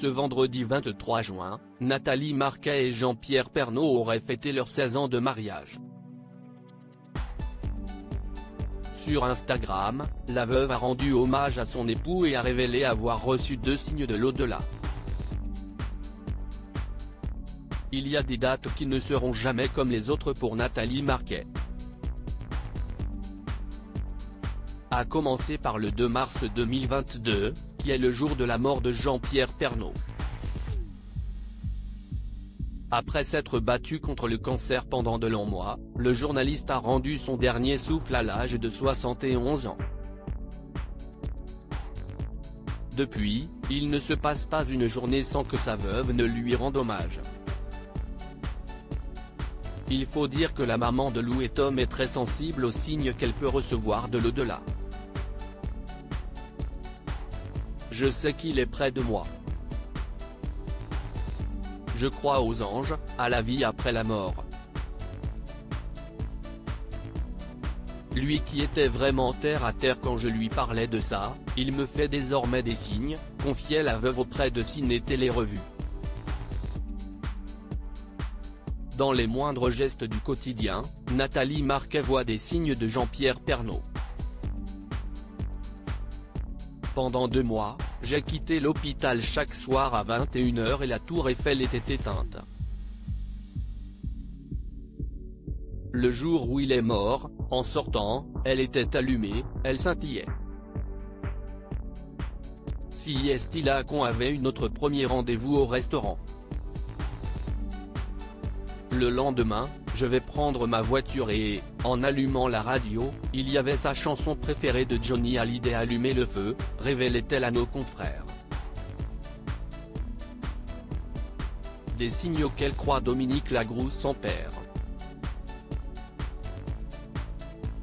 Ce vendredi 23 juin, Nathalie Marquet et Jean-Pierre Pernaut auraient fêté leurs 16 ans de mariage. Sur Instagram, la veuve a rendu hommage à son époux et a révélé avoir reçu 2 signes de l'au-delà. Il y a des dates qui ne seront jamais comme les autres pour Nathalie Marquet. A commencer par le 2 mars 2022, qui est le jour de la mort de Jean-Pierre Pernaut. Après s'être battu contre le cancer pendant de longs mois, le journaliste a rendu son dernier souffle à l'âge de 71 ans. Depuis, il ne se passe pas une journée sans que sa veuve ne lui rende hommage. Il faut dire que la maman de Louis Tom est très sensible aux signes qu'elle peut recevoir de l'au-delà. Je sais qu'il est près de moi. Je crois aux anges, à la vie après la mort. Lui qui était vraiment terre à terre quand je lui parlais de ça, il me fait désormais des signes, confiait la veuve auprès de Ciné Télé Revue. Dans les moindres gestes du quotidien, Nathalie Marquet voit des signes de Jean-Pierre Pernaut. Pendant 2 mois, j'ai quitté l'hôpital chaque soir à 21 h et la tour Eiffel était éteinte. Le jour où il est mort, en sortant, elle était allumée, elle scintillait. Si est-il là qu'on avait eu notre premier rendez-vous au restaurant. Le lendemain, je vais prendre ma voiture et, en allumant la radio, il y avait sa chanson préférée de Johnny Hallyday Allumer le feu, révélait-elle à nos confrères. Des signes auxquels croit Dominique Lagrousse son père.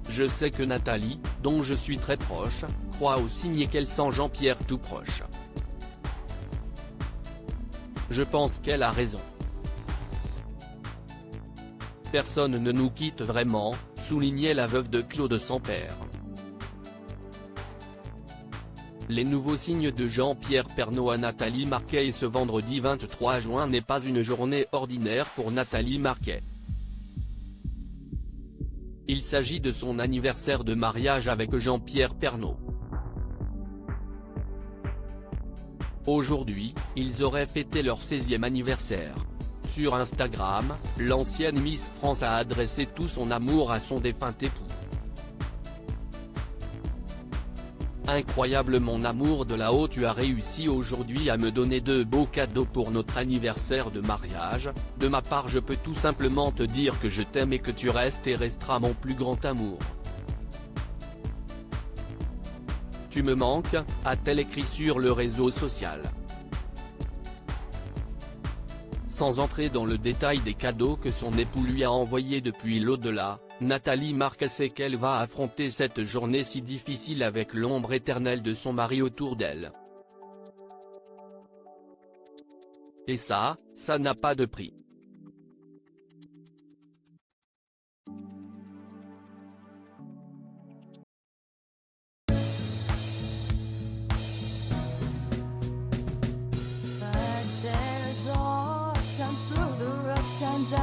Je sais que Nathalie, dont je suis très proche, croit aux signes et qu'elle sent Jean-Pierre tout proche. Je pense qu'elle a raison. Personne ne nous quitte vraiment, soulignait la veuve de Claude Sampère. Les nouveaux signes de Jean-Pierre Pernaut à Nathalie Marquet et ce vendredi 23 juin n'est pas une journée ordinaire pour Nathalie Marquet. Il s'agit de son anniversaire de mariage avec Jean-Pierre Pernaut. Aujourd'hui, ils auraient fêté leur 16e anniversaire. Sur Instagram, l'ancienne Miss France a adressé tout son amour à son défunt époux. Incroyable mon amour de là-haut, tu as réussi aujourd'hui à me donner 2 beaux cadeaux pour notre anniversaire de mariage, de ma part je peux tout simplement te dire que je t'aime et que tu restes et resteras mon plus grand amour. Tu me manques, a-t-elle écrit sur le réseau social. Sans entrer dans le détail des cadeaux que son époux lui a envoyés depuis l'au-delà, Nathalie Marquet sait qu'elle va affronter cette journée si difficile avec l'ombre éternelle de son mari autour d'elle. Et ça n'a pas de prix. Through the rough times